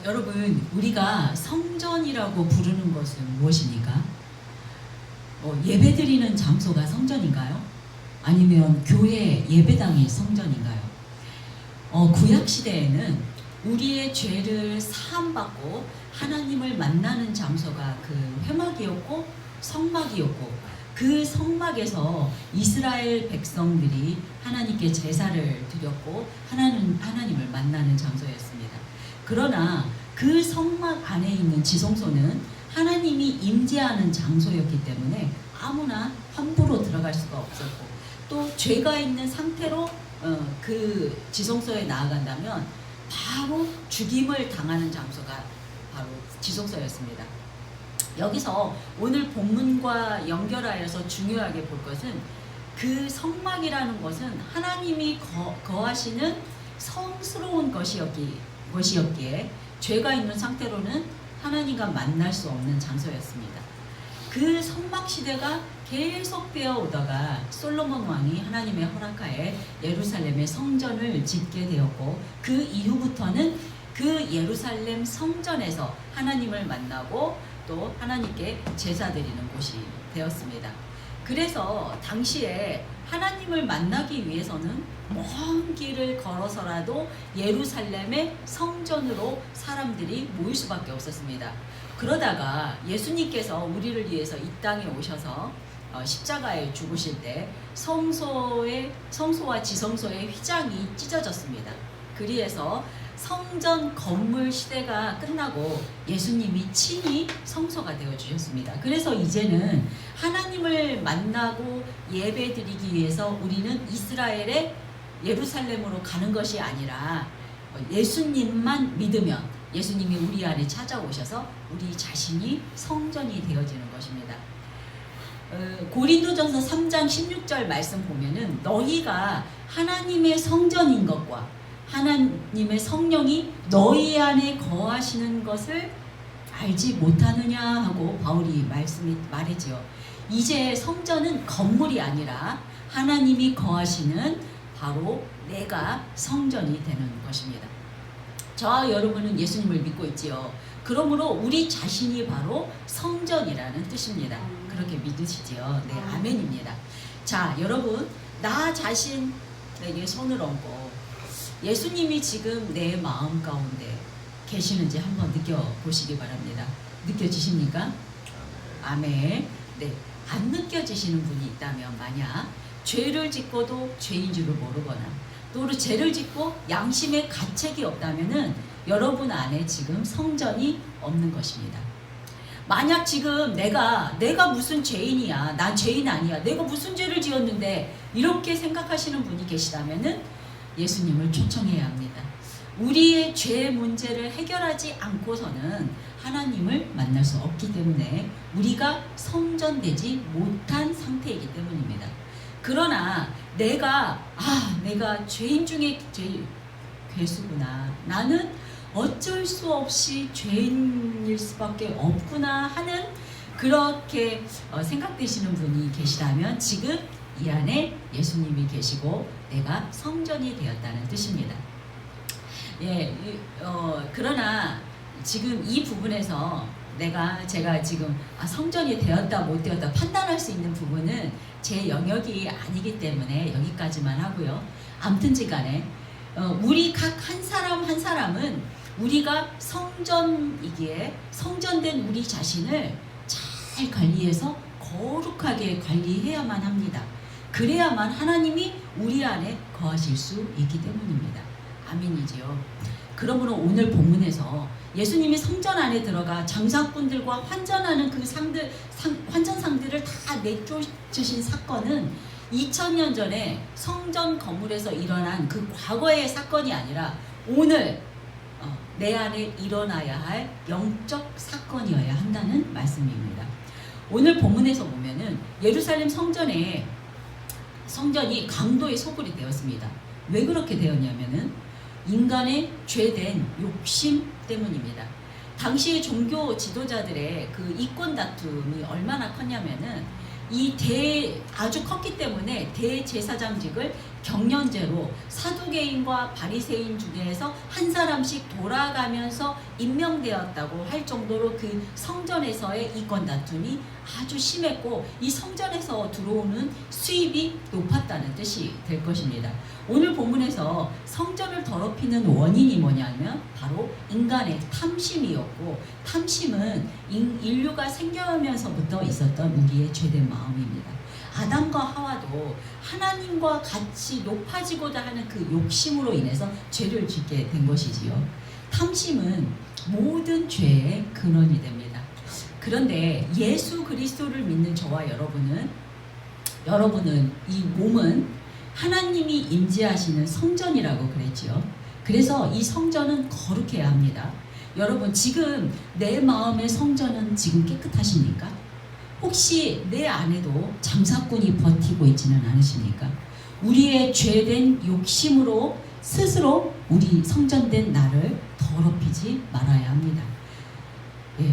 여러분, 우리가 성전이라고 부르는 것은 무엇입니까? 예배드리는 장소가 성전인가요? 아니면 교회 예배당이 성전인가요? 구약시대에는 우리의 죄를 사함받고 하나님을 만나는 장소가 그 회막이었고 성막이었고, 그 성막에서 이스라엘 백성들이 하나님께 제사를 드렸고 하나님을 만나는 장소였습니다. 그러나 그 성막 안에 있는 지성소는 하나님이 임재하는 장소였기 때문에 아무나 함부로 들어갈 수가 없었고, 또 죄가 있는 상태로 그 지성소에 나아간다면 바로 죽임을 당하는 장소가 바로 지성소였습니다. 여기서 오늘 본문과 연결하여서 중요하게 볼 것은, 그 성막이라는 것은 하나님이 거하시는 성스러운 것이었기에 죄가 있는 상태로는 하나님과 만날 수 없는 장소였습니다. 그 성막 시대가 계속되어 오다가 솔로몬 왕이 하나님의 허락하에 예루살렘의 성전을 짓게 되었고, 그 이후부터는 그 예루살렘 성전에서 하나님을 만나고 또 하나님께 제사 드리는 곳이 되었습니다. 그래서 당시에 하나님을 만나기 위해서는 먼 길을 걸어서라도 예루살렘의 성전으로 사람들이 모일 수밖에 없었습니다. 그러다가 예수님께서 우리를 위해서 이 땅에 오셔서 십자가에 죽으실 때 성소와 지성소의 휘장이 찢어졌습니다. 그리해서 성전 건물 시대가 끝나고 예수님이 친히 성소가 되어 주셨습니다. 그래서 이제는 하나님을 만나고 예배 드리기 위해서 우리는 이스라엘의 예루살렘으로 가는 것이 아니라 예수님만 믿으면 예수님이 우리 안에 찾아오셔서 우리 자신이 성전이 되어지는 것입니다. 고린도전서 3장 16절 말씀 보면은, 너희가 하나님의 성전인 것과 하나님의 성령이 너희 안에 거하시는 것을 알지 못하느냐 하고 바울이 말했지요. 이제 성전은 건물이 아니라 하나님이 거하시는 바로 내가 성전이 되는 것입니다. 저와 여러분은 예수님을 믿고 있지요. 그러므로 우리 자신이 바로 성전이라는 뜻입니다. 그렇게 믿으시지요? 네, 아멘입니다. 자, 여러분, 나 자신에게 손을 얹고 예수님이 지금 내 마음 가운데 계시는지 한번 느껴보시기 바랍니다. 느껴지십니까? 아멘. 네, 안 느껴지시는 분이 있다면, 만약 죄를 짓고도 죄인 줄을 모르거나 또 죄를 짓고 양심의 가책이 없다면은 여러분 안에 지금 성전이 없는 것입니다. 만약 지금 내가 무슨 죄인이야, 난 죄인 아니야, 내가 무슨 죄를 지었는데, 이렇게 생각하시는 분이 계시다면은 예수님을 초청해야 합니다. 우리의 죄 문제를 해결하지 않고서는 하나님을 만날 수 없기 때문에 우리가 성전되지 못한 상태이기 때문입니다. 그러나 내가 죄인 중에 제일 괴수구나, 나는 어쩔 수 없이 죄인일 수밖에 없구나 하는, 그렇게 생각되시는 분이 계시다면 지금 이 안에 예수님이 계시고 내가 성전이 되었다는 뜻입니다. 그러나 지금 이 부분에서 제가 지금 성전이 되었다 못 되었다 판단할 수 있는 부분은 제 영역이 아니기 때문에 여기까지만 하고요. 아무튼간에 우리 각 한 사람 한 사람은 우리가 성전이기에 성전된 우리 자신을 잘 관리해서 거룩하게 관리해야만 합니다. 그래야만 하나님이 우리 안에 거하실 수 있기 때문입니다. 아멘이지요. 그러므로 오늘 본문에서 예수님이 성전 안에 들어가 장사꾼들과 환전하는 그 환전상들을 다 내쫓으신 사건은 2000년 전에 성전 건물에서 일어난 그 과거의 사건이 아니라 오늘 내 안에 일어나야 할 영적 사건이어야 한다는 말씀입니다. 오늘 본문에서 보면은 예루살렘 성전이 강도의 소굴이 되었습니다. 왜 그렇게 되었냐면은 인간의 죄된 욕심 때문입니다. 당시의 종교 지도자들의 그 이권 다툼이 얼마나 컸냐면은 아주 컸기 때문에 대제사장직을 경련제로 사두개인과 바리새인 중에서 한 사람씩 돌아가면서 임명되었다고 할 정도로 그 성전에서의 이권 다툼이 아주 심했고 이 성전에서 들어오는 수입이 높았다는 뜻이 될 것입니다. 오늘 본문에서 성전을 더럽히는 원인이 뭐냐면 바로 인간의 탐심이었고, 탐심은 인류가 생겨나면서부터 있었던 우리의 죄된 마음입니다. 아담과 하와도 하나님과 같이 높아지고자 하는 그 욕심으로 인해서 죄를 짓게 된 것이지요. 탐심은 모든 죄의 근원이 됩니다. 그런데 예수 그리스도를 믿는 저와 여러분은 이 몸은 하나님이 임재하시는 성전이라고 그랬지요. 그래서 이 성전은 거룩해야 합니다. 여러분, 지금 내 마음의 성전은 지금 깨끗하십니까? 혹시 내 안에도 잠사꾼이 버티고 있지는 않으십니까? 우리의 죄된 욕심으로 스스로 우리 성전된 나를 더럽히지 말아야 합니다.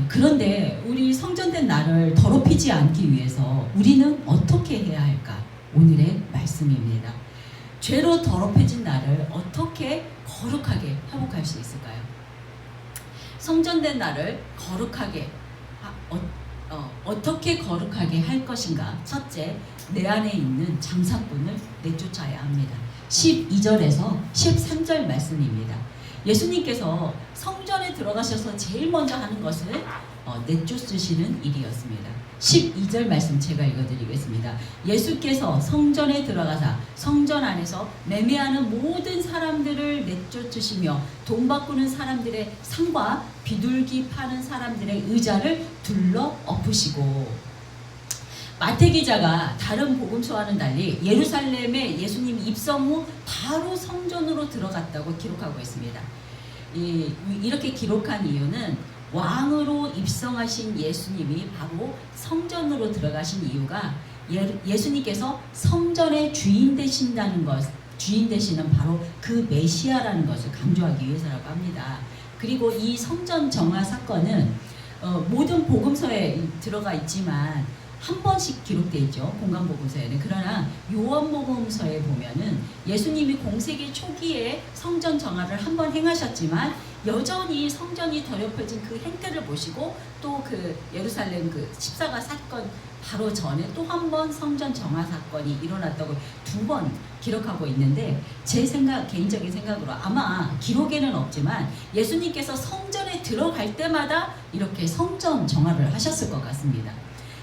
그런데 우리 성전된 나를 더럽히지 않기 위해서 우리는 어떻게 해야 할까? 오늘의 말씀입니다. 죄로 더럽혀진 나를 어떻게 거룩하게 회복할 수 있을까요? 성전된 나를 거룩하게 어떻게 거룩하게 할 것인가? 첫째, 내 안에 있는 잠사꾼을 내쫓아야 합니다. 12절에서 13절 말씀입니다. 예수님께서 성전에 들어가셔서 제일 먼저 하는 것은 내쫓으시는 일이었습니다. 12절 말씀 제가 읽어드리겠습니다. 예수께서 성전에 들어가사 성전 안에서 매매하는 모든 사람들을 내쫓으시며 돈 바꾸는 사람들의 상과 비둘기 파는 사람들의 의자를 둘러 엎으시고. 마태 기자가 다른 복음서와는 달리 예루살렘에 예수님 입성 후 바로 성전으로 들어갔다고 기록하고 있습니다. 이렇게 기록한 이유는 왕으로 입성하신 예수님이 바로 성전으로 들어가신 이유가 예수님께서 성전의 주인 되신다는 것, 주인 되시는 바로 그 메시아라는 것을 강조하기 위해서라고 합니다. 그리고 이 성전 정화 사건은 모든 복음서에 들어가 있지만 한 번씩 기록되어 있죠. 공간복음서에는. 그러나 요한복음서에 보면은 예수님이 공세기 초기에 성전 정화를 한 번 행하셨지만 여전히 성전이 더럽혀진 그 행태를 보시고 또 그 예루살렘 그 십자가 사건 바로 전에 또 한 번 성전 정화 사건이 일어났다고 2번 기록하고 있는데, 제 개인적인 생각으로 아마 기록에는 없지만 예수님께서 성전에 들어갈 때마다 이렇게 성전 정화를 하셨을 것 같습니다.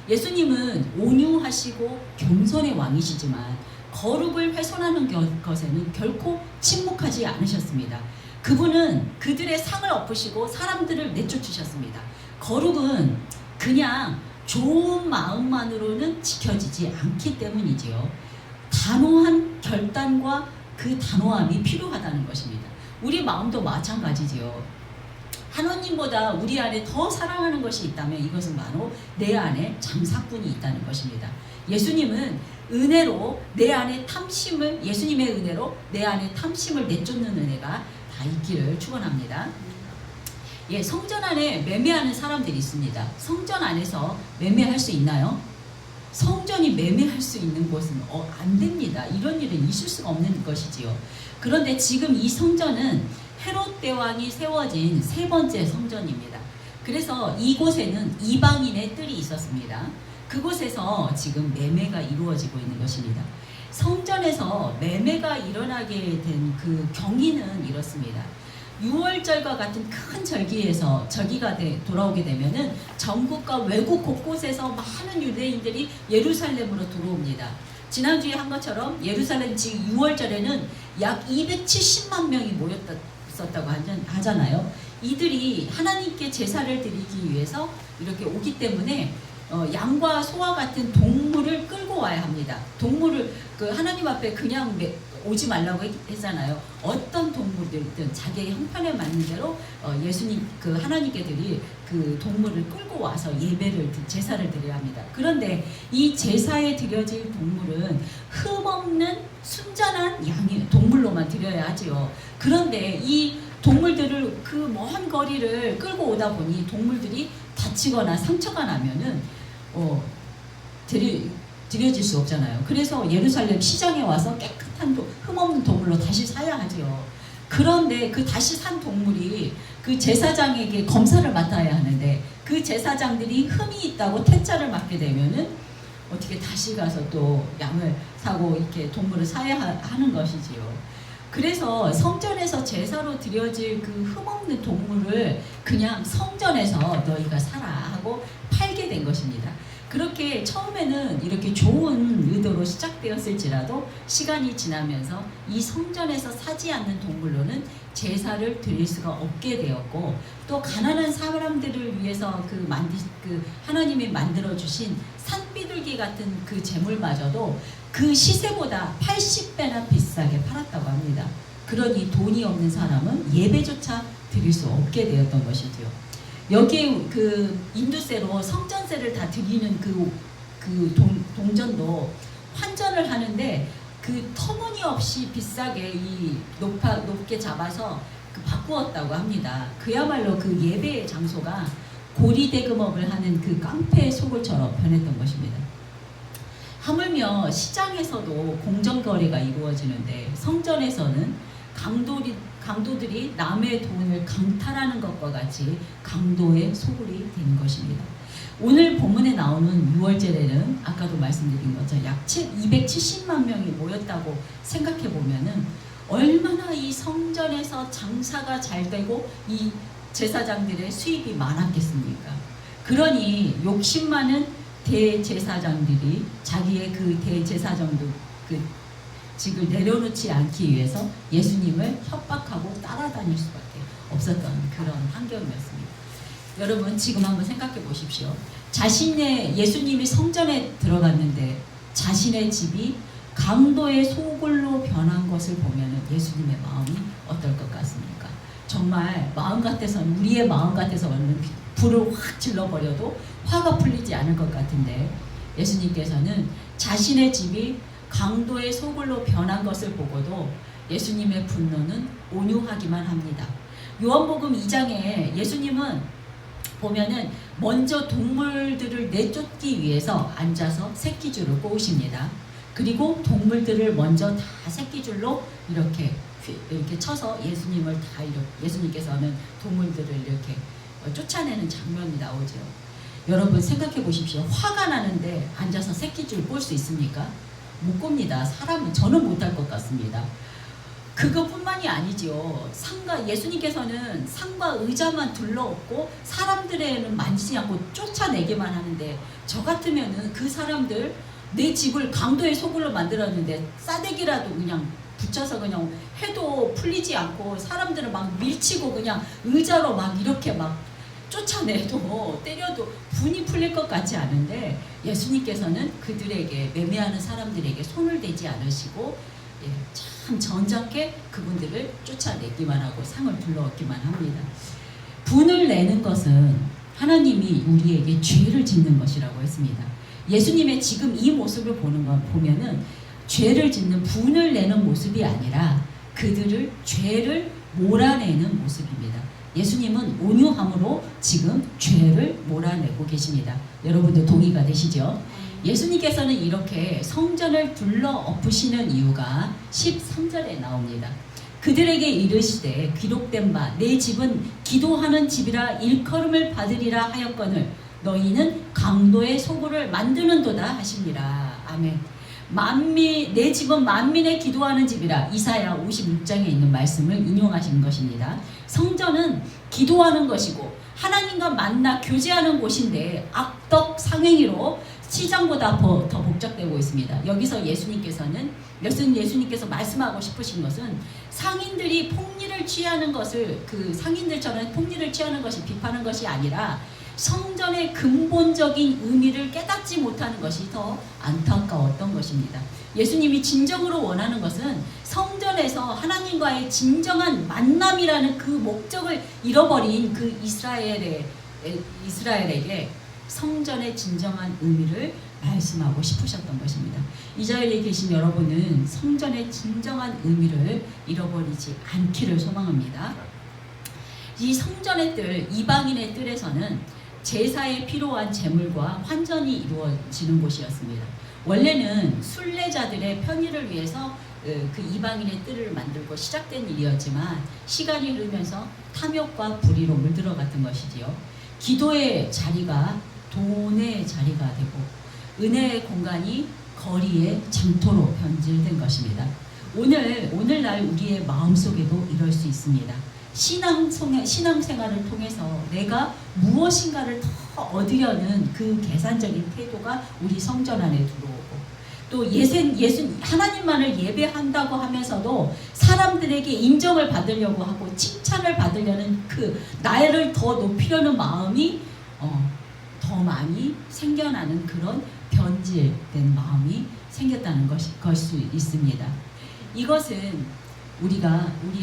예수님은 온유하시고 겸손의 왕이시지만 거룩을 훼손하는 것에는 결코 침묵하지 않으셨습니다. 그분은 그들의 상을 엎으시고 사람들을 내쫓으셨습니다. 거룩은 그냥 좋은 마음만으로는 지켜지지 않기 때문이지요. 단호한 결단과 그 단호함이 필요하다는 것입니다. 우리 마음도 마찬가지지요. 하나님보다 우리 안에 더 사랑하는 것이 있다면 이것은 바로 내 안에 잠사꾼이 있다는 것입니다. 예수님은 은혜로 내 안에 탐심을, 예수님의 은혜로 내 안에 탐심을 내쫓는 은혜가 다 있기를 축원합니다. 성전 안에 매매하는 사람들이 있습니다. 성전 안에서 매매할 수 있나요? 성전이 매매할 수 있는 곳은 안 됩니다. 이런 일은 있을 수가 없는 것이지요. 그런데 지금 이 성전은 헤롯 대왕이 세워진 3번째 성전입니다. 그래서 이곳에는 이방인의 뜰이 있었습니다. 그곳에서 지금 매매가 이루어지고 있는 것입니다. 성전에서 매매가 일어나게 된 그 경위는 이렇습니다. 6월절과 같은 큰 절기가 돌아오게 되면은 전국과 외국 곳곳에서 많은 유대인들이 예루살렘으로 들어옵니다. 지난주에 한 것처럼 예루살렘 지금 6월절에는 약 270만 명이 모였었다고 하잖아요. 이들이 하나님께 제사를 드리기 위해서 이렇게 오기 때문에 양과 소와 같은 동물을 끌고 와야 합니다. 동물을 하나님 앞에 그냥 오지 말라고 했잖아요. 어떤 동물들든 자기의 형편에 맞는 대로 예수님 하나님께 드릴 그 동물을 끌고 와서 제사를 드려야 합니다. 그런데 이 제사에 드려질 동물은 흠없는 순전한 동물로만 드려야 하지요. 그런데 이 동물들을 그 먼 거리를 끌고 오다 보니 동물들이 다치거나 상처가 나면은 드려질 수 없잖아요. 그래서 예루살렘 시장에 와서 깨끗한 흠없는 동물로 다시 사야 하죠. 그런데 그 다시 산 동물이 그 제사장에게 검사를 맡아야 하는데 그 제사장들이 흠이 있다고 퇴짜를 맞게 되면은 어떻게 다시 가서 또 양을 사고 이렇게 동물을 사야 하는 것이지요. 그래서 성전에서 제사로 드려질 그 흠없는 동물을 그냥 성전에서 너희가 사라 하고 팔게 된 것입니다. 그렇게 처음에는 이렇게 좋은 의도로 시작되었을지라도 시간이 지나면서 이 성전에서 사지 않는 동물로는 제사를 드릴 수가 없게 되었고, 또 가난한 사람들을 위해서 그 하나님이 만들어 주신 산비둘기 같은 그 제물마저도 그 시세보다 80배나 비싸게 팔았다고 합니다. 그러니 돈이 없는 사람은 예배조차 드릴 수 없게 되었던 것이죠. 여기에 그 인두세로 성전세를 다 드리는 동전도 환전을 하는데 그 터무니없이 비싸게 높게 잡아서 바꾸었다고 합니다. 그야말로 그 예배의 장소가 고리대금업을 하는 그 깡패의 소굴처럼 변했던 것입니다. 하물며 시장에서도 공정거래가 이루어지는데 성전에서는 강도들이 남의 돈을 강탈하는 것과 같이 강도의 소굴이 된 것입니다. 오늘 본문에 나오는 유월절에는 아까도 말씀드린 것처럼 약 270만 명이 모였다고 생각해 보면은 얼마나 이 성전에서 장사가 잘 되고 이 제사장들의 수입이 많았겠습니까? 그러니 욕심 많은 대제사장들이 자기의 그 대제사장도 직을 내려놓지 않기 위해서 예수님을 협박하고 따라다닐 수밖에 없었던 그런 환경이었습니다. 여러분 지금 한번 생각해 보십시오. 예수님이 성전에 들어갔는데 자신의 집이 강도의 소굴로 변한 것을 보면 예수님의 마음이 어떨 것 같습니까? 정말 우리의 마음 같아서는 불을 확 질러버려도 화가 풀리지 않을 것 같은데, 예수님께서는 자신의 집이 강도의 소굴로 변한 것을 보고도 예수님의 분노는 온유하기만 합니다. 요한복음 2장에 예수님은 보면은 먼저 동물들을 내쫓기 위해서 앉아서 새끼줄을 꼬으십니다. 그리고 동물들을 먼저 다 새끼줄로 이렇게 쳐서 예수님께서는 동물들을 이렇게 쫓아내는 장면이 나오죠. 여러분 생각해 보십시오. 화가 나는데 앉아서 새끼줄 꼴 수 있습니까? 못 꼽니다. 저는 못할 것 같습니다. 그것뿐만이 아니죠. 예수님께서는 상과 의자만 둘러엎고 사람들에는 만지지 않고 쫓아내기만 하는데, 저 같으면은 그 사람들 내 집을 강도의 소굴로 만들었는데 싸대기라도 그냥 붙여서 그냥 해도 풀리지 않고 사람들을 막 밀치고 그냥 의자로 막 이렇게 막 쫓아내도 때려도 분이 풀릴 것 같지 않은데, 예수님께서는 그들에게 매매하는 사람들에게 손을 대지 않으시고 참 정작게 그분들을 쫓아내기만 하고 상을 불러얻기만 합니다. 분을 내는 것은 하나님이 우리에게 죄를 짓는 것이라고 했습니다. 예수님의 지금 이 모습을 보면은 죄를 짓는 분을 내는 모습이 아니라 죄를 몰아내는 모습입니다. 예수님은 온유함으로 지금 죄를 몰아내고 계십니다. 여러분도 동의가 되시죠? 예수님께서는 이렇게 성전을 둘러엎으시는 이유가 13절에 나옵니다. 그들에게 이르시되 기록된 바 내 집은 기도하는 집이라 일컬음을 받으리라 하였거늘 너희는 강도의 소굴을 만드는도다 하시니라. 아멘. 내 집은 만민의 기도하는 집이라. 이사야 56장에 있는 말씀을 인용하신 것입니다. 성전은 기도하는 것이고 하나님과 만나 교제하는 곳인데 악덕 상행위로 시장보다 더 복잡되고 있습니다. 여기서 예수님께서 말씀하고 싶으신 것은 상인들이 폭리를 취하는 것을 상인들처럼 폭리를 취하는 것이 비판하는 것이 아니라 성전의 근본적인 의미를 깨닫지 못하는 것이 더 안타까웠던 것입니다. 예수님이 진정으로 원하는 것은 성전에서 하나님과의 진정한 만남이라는 그 목적을 잃어버린 그 이스라엘에게 성전의 진정한 의미를 말씀하고 싶으셨던 것입니다. 이 자리에 계신 여러분은 성전의 진정한 의미를 잃어버리지 않기를 소망합니다. 이 성전의 뜰, 이방인의 뜰에서는 제사에 필요한 제물과 환전이 이루어지는 곳이었습니다. 원래는 순례자들의 편의를 위해서 그 이방인의 뜰을 만들고 시작된 일이었지만 시간이 흐르면서 탐욕과 불의로 물들어갔던 것이지요. 기도의 자리가 돈의 자리가 되고 은혜의 공간이 거리의 장터로 변질된 것입니다. 오늘날 우리의 마음속에도 이럴 수 있습니다. 신앙생활을 통해서 내가 무엇인가를 더 얻으려는 그 계산적인 태도가 우리 성전 안에 들어오고 또 하나님만을 예배한다고 하면서도 사람들에게 인정을 받으려고 하고 칭찬을 받으려는 그 나를 더 높이려는 마음이 더 많이 생겨나는 그런 변질된 마음이 생겼다는 걸 수 있습니다. 이것은 우리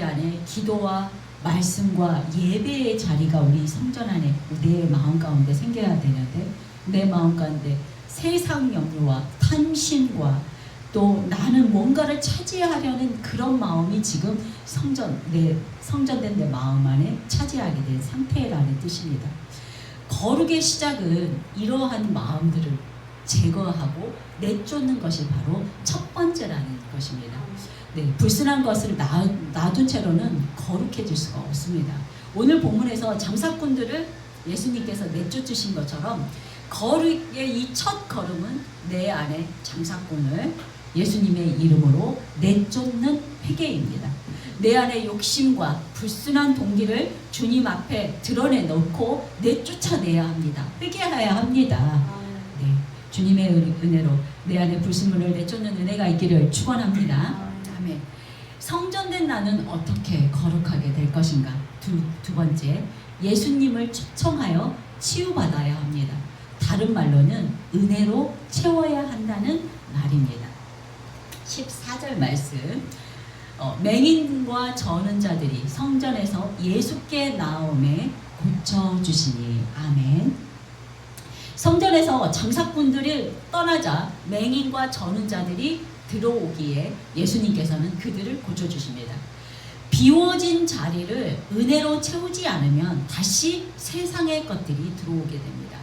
안에 기도와 말씀과 예배의 자리가 우리 성전 안에 내 마음 가운데 생겨야 되는데 내 마음 가운데 세상 염려와 탐심과 또 나는 뭔가를 차지하려는 그런 마음이 지금 성전된 내 마음 안에 차지하게 된 상태라는 뜻입니다. 거룩의 시작은 이러한 마음들을 제거하고 내쫓는 것이 바로 첫 번째라는 것입니다. 네, 불순한 것을 놔둔 채로는 거룩해질 수가 없습니다. 오늘 본문에서 장사꾼들을 예수님께서 내쫓으신 것처럼 거룩의 이 첫 걸음은 내 안에 장사꾼을 예수님의 이름으로 내쫓는 회개입니다. 내 안에 욕심과 불순한 동기를 주님 앞에 드러내놓고 내쫓아내야 합니다. 회개해야 합니다. 네, 주님의 은혜로 내 안에 불순물을 내쫓는 은혜가 있기를 축원합니다. 아멘. 성전된 나는 어떻게 거룩하게 될 것인가? 두 번째, 예수님을 초청하여 치유받아야 합니다. 다른 말로는 은혜로 채워야 한다는 말입니다. 14절 말씀, 맹인과 저는 자들이 성전에서 예수께 나오매 고쳐주시니. 아멘. 성전에서 장사꾼들이 떠나자 맹인과 저는 자들이 들어오기에 예수님께서는 그들을 고쳐주십니다. 비워진 자리를 은혜로 채우지 않으면 다시 세상의 것들이 들어오게 됩니다.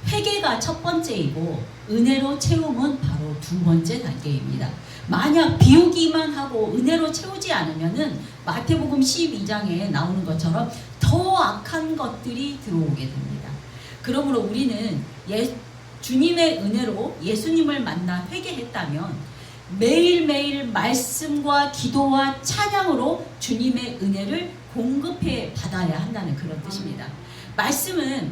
회개가 첫 번째이고 은혜로 채움은 바로 두 번째 단계입니다. 만약 비우기만 하고 은혜로 채우지 않으면은 마태복음 12장에 나오는 것처럼 더 악한 것들이 들어오게 됩니다. 그러므로 우리는 주님의 은혜로 예수님을 만나 회개했다면 매일매일 말씀과 기도와 찬양으로 주님의 은혜를 공급해 받아야 한다는 그런 뜻입니다. 말씀은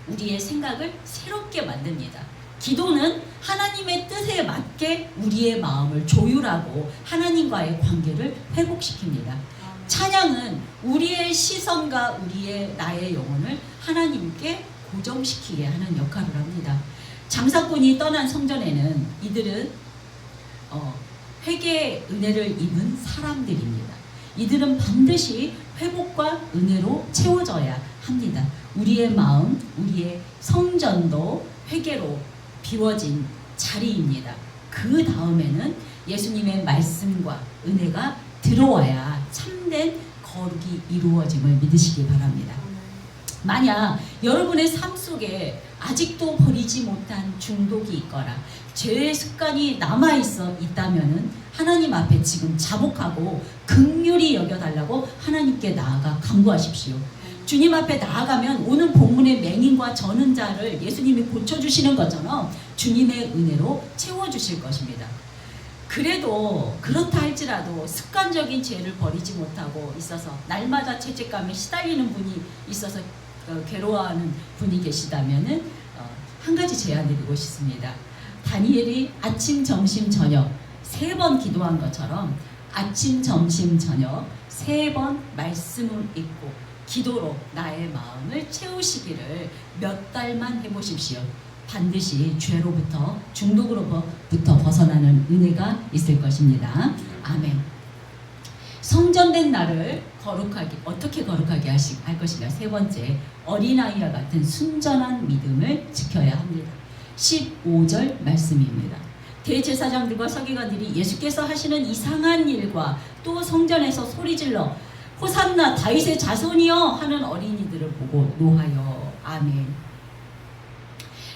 우리의 생각을 새롭게 만듭니다. 기도는 하나님의 뜻에 맞게 우리의 마음을 조율하고 하나님과의 관계를 회복시킵니다. 찬양은 우리의 시선과 나의 영혼을 하나님께 고정시키게 하는 역할을 합니다. 장사꾼이 떠난 성전에는 이들은 회개의 은혜를 입은 사람들입니다. 이들은 반드시 회복과 은혜로 채워져야 합니다. 우리의 마음, 우리의 성전도 회개로 비워진 자리입니다. 그 다음에는 예수님의 말씀과 은혜가 들어와야 참된 거룩이 이루어짐을 믿으시기 바랍니다. 만약 여러분의 삶 속에 아직도 버리지 못한 중독이 있거나 죄의 습관이 남아있다면은 하나님 앞에 지금 자복하고 긍휼히 여겨달라고 하나님께 나아가 간구하십시오. 주님 앞에 나아가면 오늘 본문의 맹인과 저는 자를 예수님이 고쳐주시는 것처럼 주님의 은혜로 채워주실 것입니다. 그래도 그렇다 할지라도 습관적인 죄를 버리지 못하고 있어서 날마다 죄책감에 시달리는 분이 있어서 괴로워하는 분이 계시다면은 한 가지 제안 드리고 싶습니다. 다니엘이 아침, 점심, 저녁 3번 기도한 것처럼 아침, 점심, 저녁 3번 말씀을 읽고 기도로 나의 마음을 채우시기를 몇 달만 해보십시오. 반드시 죄로부터 중독으로부터 벗어나는 은혜가 있을 것입니다. 아멘. 성전된 나를 어떻게 거룩하게 할 것인가? 세 번째, 어린아이와 같은 순전한 믿음을 지켜야 합니다. 15절 말씀입니다. 대제사장들과 서기관들이 예수께서 하시는 이상한 일과 또 성전에서 소리질러 호산나 다윗의 자손이여 하는 어린이들을 보고 노하여. 아멘.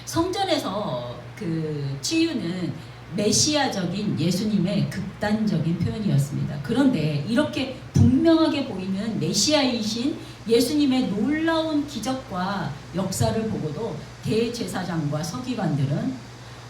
성전에서 그 치유는 메시아적인 예수님의 극단적인 표현이었습니다. 그런데 이렇게 분명하게 보이는 메시아이신 예수님의 놀라운 기적과 역사를 보고도 대제사장과 서기관들은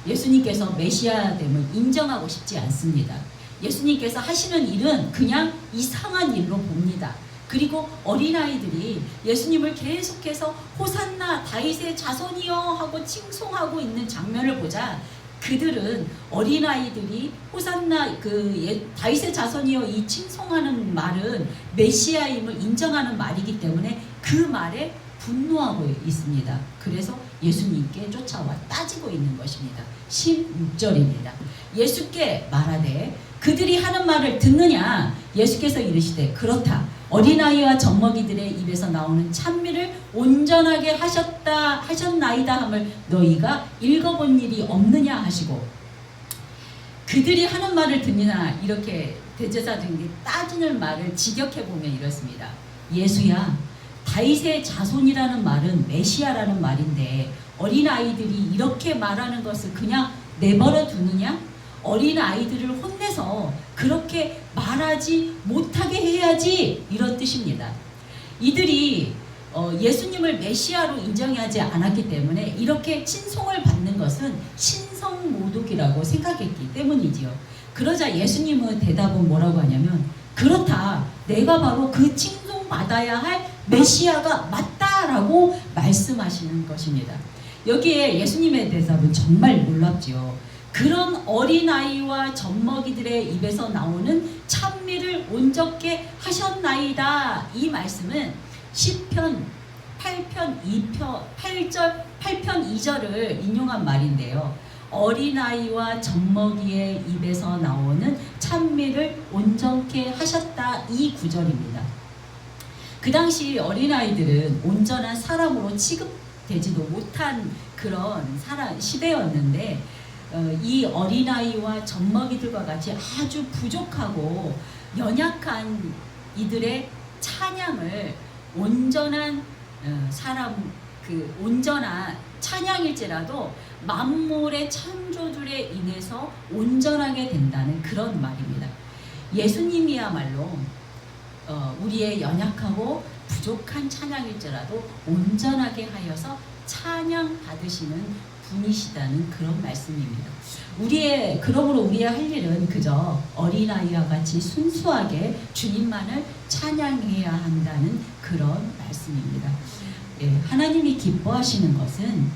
예수님께서 메시아됨을 인정하고 싶지 않습니다. 예수님께서 하시는 일은 그냥 이상한 일로 봅니다. 그리고 어린아이들이 예수님을 계속해서 호산나 다윗의 자손이여 하고 칭송하고 있는 장면을 보자 그들은 어린아이들이 호산나 다윗의 자손이여 이 칭송하는 말은 메시아임을 인정하는 말이기 때문에 그 말에 분노하고 있습니다. 그래서 예수님께 쫓아와 따지고 있는 것입니다. 16절입니다. 예수께 말하되 그들이 하는 말을 듣느냐? 예수께서 이르시되 그렇다. 어린아이와 젖먹이들의 입에서 나오는 찬미를 온전하게 하셨나이다 함을 너희가 읽어본 일이 없느냐 하시고 그들이 하는 말을 듣느냐 이렇게 대제사장들이 따지는 말을 직역해보면 이렇습니다. 예수야 다윗의 자손이라는 말은 메시아라는 말인데 어린아이들이 이렇게 말하는 것을 그냥 내버려 두느냐? 어린아이들을 혼내서 그렇게 말하지 못하게 해야지 이런 뜻입니다. 이들이 예수님을 메시아로 인정하지 않았기 때문에 이렇게 칭송을 받는 것은 신성모독이라고 생각했기 때문이지요. 그러자 예수님의 대답은 뭐라고 하냐면 그렇다. 내가 바로 그 칭송받아야 할 메시아가 맞다라고 말씀하시는 것입니다. 여기에 예수님의 대답은 정말 놀랍지요. 그런 어린아이와 젖먹이들의 입에서 나오는 찬미를 온전케 하셨나이다. 이 말씀은 시편 8편 2절을 인용한 말인데요. 어린아이와 젖먹이의 입에서 나오는 찬미를 온전케 하셨다. 이 구절입니다. 그 당시 어린아이들은 온전한 사람으로 취급되지도 못한 그런 시대였는데 이 어린아이와 젖먹이들과 같이 아주 부족하고 연약한 이들의 찬양을 온전한 온전한 찬양일지라도 만물의 창조주에 인해서 온전하게 된다는 그런 말입니다. 예수님이야말로 우리의 연약하고 부족한 찬양일지라도 온전하게 하여서 찬양 받으시는 분이시다는 그런 말씀입니다. 그러므로 우리의 할 일은 그저 어린아이와 같이 순수하게 주님만을 찬양해야 한다는 그런 말씀입니다. 예, 하나님이 기뻐하시는 것은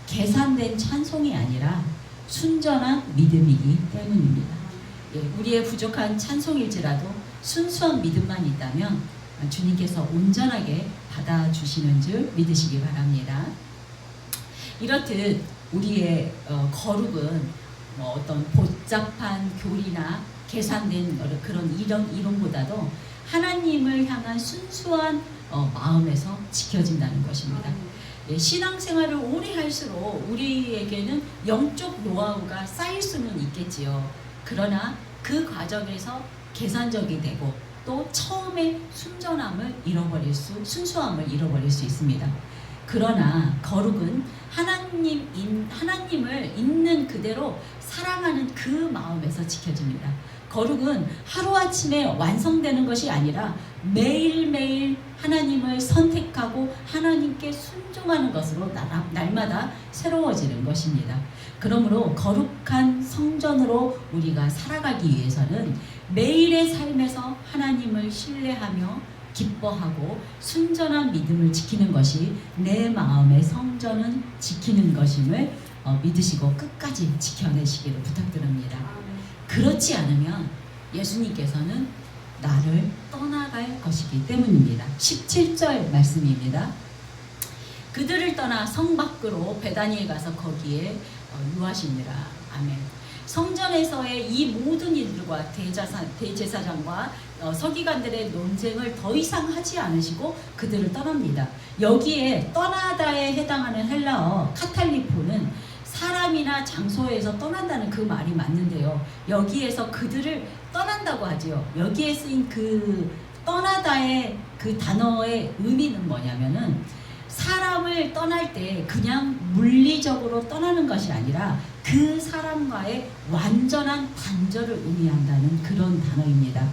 계산된 찬송이 아니라 순전한 믿음이기 때문입니다. 예, 우리의 부족한 찬송일지라도 순수한 믿음만 있다면 주님께서 온전하게 받아주시는 줄 믿으시기 바랍니다. 이렇듯 우리의 거룩은 어떤 복잡한 교리나 계산된 그런 이론보다도 하나님을 향한 순수한 마음에서 지켜진다는 것입니다. 예, 신앙생활을 오래 할수록 우리에게는 영적 노하우가 쌓일 수는 있겠지요. 그러나 그 과정에서 계산적이 되고 또 처음에 순수함을 잃어버릴 수 있습니다. 그러나 거룩은 하나님을 있는 그대로 사랑하는 그 마음에서 지켜집니다. 거룩은 하루아침에 완성되는 것이 아니라 매일매일 하나님을 선택하고 하나님께 순종하는 것으로 날마다 새로워지는 것입니다. 그러므로 거룩한 성전으로 우리가 살아가기 위해서는 매일의 삶에서 하나님을 신뢰하며 기뻐하고 순전한 믿음을 지키는 것이 내 마음의 성전은 지키는 것임을 믿으시고 끝까지 지켜내시기를 부탁드립니다. 그렇지 않으면 예수님께서는 나를 떠나갈 것이기 때문입니다. 17절 말씀입니다. 그들을 떠나 성 밖으로 베다니에 가서 거기에 유하시니라. 아멘. 성전에서의 이 모든 일들과 대제사장과 서기관들의 논쟁을 더 이상 하지 않으시고 그들을 떠납니다. 여기에 떠나다에 해당하는 헬라어 카탈리포는 사람이나 장소에서 떠난다는 그 말이 맞는데요. 여기에서 그들을 떠난다고 하지요. 여기에 쓰인 그 떠나다의 그 단어의 의미는 뭐냐면은 사람을 떠날 때 그냥 물리적으로 떠나는 것이 아니라 그 사람과의 완전한 단절을 의미한다는 그런 단어입니다.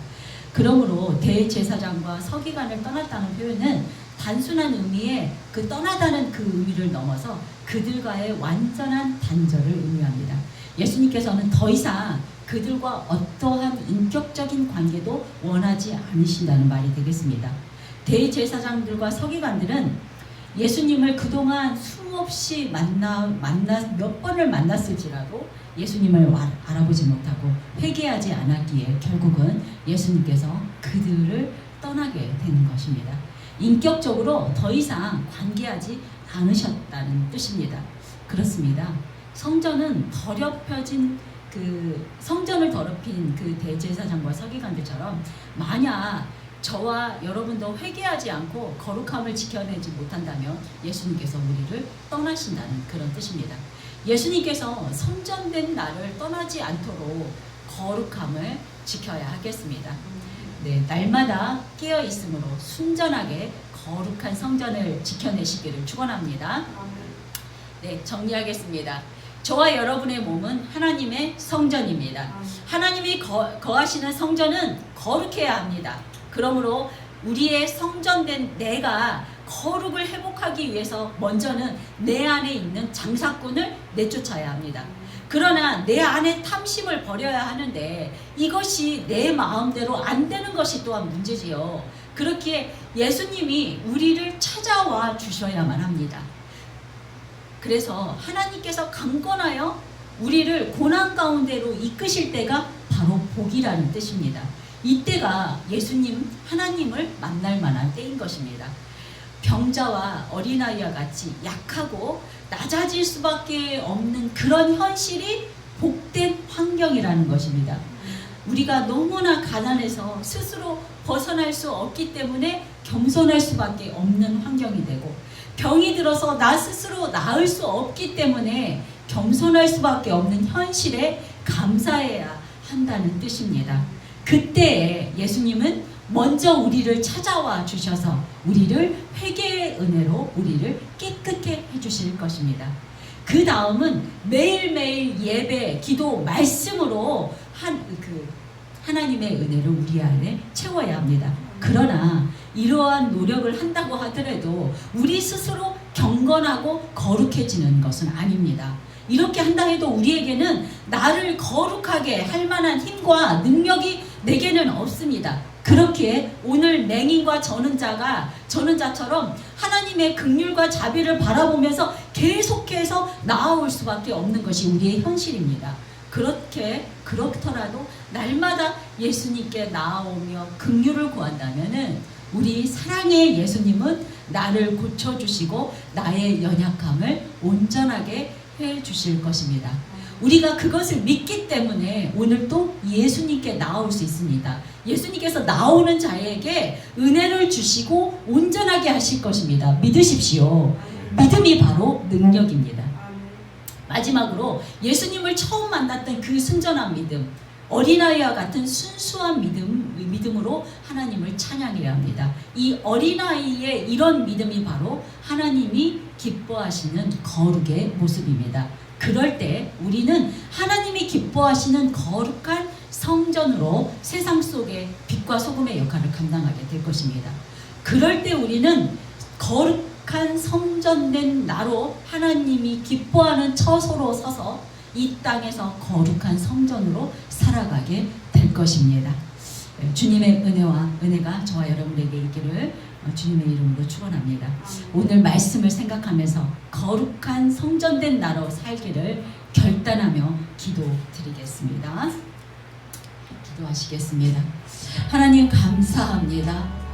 그러므로 대제사장과 서기관을 떠났다는 표현은 단순한 의미의 그 떠나다는 그 의미를 넘어서 그들과의 완전한 단절을 의미합니다. 예수님께서는 더 이상 그들과 어떠한 인격적인 관계도 원하지 않으신다는 말이 되겠습니다. 대제사장들과 서기관들은 예수님을 그동안 수없이 몇 번을 만났을지라도 예수님을 알아보지 못하고 회개하지 않았기에 결국은 예수님께서 그들을 떠나게 되는 것입니다. 인격적으로 더 이상 관계하지 않으셨다는 뜻입니다. 그렇습니다. 성전을 더럽힌 그 대제사장과 서기관들처럼 만약 저와 여러분도 회개하지 않고 거룩함을 지켜내지 못한다면 예수님께서 우리를 떠나신다는 그런 뜻입니다. 예수님께서 성전된 나를 떠나지 않도록 거룩함을 지켜야 하겠습니다. 네, 날마다 깨어 있으므로 순전하게 거룩한 성전을 지켜내시기를 축원합니다. 네, 정리하겠습니다. 저와 여러분의 몸은 하나님의 성전입니다. 하나님이 거하시는 성전은 거룩해야 합니다. 그러므로 우리의 성전된 내가 거룩을 회복하기 위해서 먼저는 내 안에 있는 장사꾼을 내쫓아야 합니다. 그러나 내 안에 탐심을 버려야 하는데 이것이 내 마음대로 안 되는 것이 또한 문제지요. 그렇기에 예수님이 우리를 찾아와 주셔야만 합니다. 그래서 하나님께서 강권하여 우리를 고난 가운데로 이끄실 때가 바로 복이라는 뜻입니다. 이때가 예수님 하나님을 만날 만한 때인 것입니다. 병자와 어린아이와 같이 약하고 낮아질 수밖에 없는 그런 현실이 복된 환경이라는 것입니다. 우리가 너무나 가난해서 스스로 벗어날 수 없기 때문에 겸손할 수밖에 없는 환경이 되고, 병이 들어서 나 스스로 나을 수 없기 때문에 겸손할 수밖에 없는 현실에 감사해야 한다는 뜻입니다. 그때 예수님은 먼저 우리를 찾아와 주셔서 우리를 회개의 은혜로 우리를 깨끗게 해주실 것입니다. 그 다음은 매일매일 예배, 기도, 말씀으로 하나님의 은혜를 우리 안에 채워야 합니다. 그러나 이러한 노력을 한다고 하더라도 우리 스스로 경건하고 거룩해지는 것은 아닙니다. 이렇게 한다 해도 우리에게는 나를 거룩하게 할 만한 힘과 능력이 내게는 없습니다. 그렇게 오늘 맹인과 저는 자처럼 하나님의 긍휼과 자비를 바라보면서 계속해서 나아올 수밖에 없는 것이 우리의 현실입니다. 그렇더라도 날마다 예수님께 나아오며 긍휼을 구한다면은 우리 사랑의 예수님은 나를 고쳐주시고 나의 연약함을 온전하게 해주실 것입니다. 우리가 그것을 믿기 때문에 오늘 또 예수님께 나올 수 있습니다. 예수님께서 나오는 자에게 은혜를 주시고 온전하게 하실 것입니다. 믿으십시오. 믿음이 바로 능력입니다. 마지막으로 예수님을 처음 만났던 그 순전한 믿음, 어린아이와 같은 순수한 믿음으로 하나님을 찬양해야 합니다. 이 어린아이의 이런 믿음이 바로 하나님이 기뻐하시는 거룩의 모습입니다. 그럴 때 우리는 하나님이 기뻐하시는 거룩한 성전으로 세상 속에 빛과 소금의 역할을 감당하게 될 것입니다. 그럴 때 우리는 거룩한 성전된 나로 하나님이 기뻐하는 처소로 서서 이 땅에서 거룩한 성전으로 살아가게 될 것입니다. 주님의 은혜가 저와 여러분에게 있기를 주님의 이름으로 축원합니다. 오늘 말씀을 생각하면서 거룩한 성전된 나로 살기를 결단하며 기도드리겠습니다. 기도하시겠습니다. 하나님 감사합니다.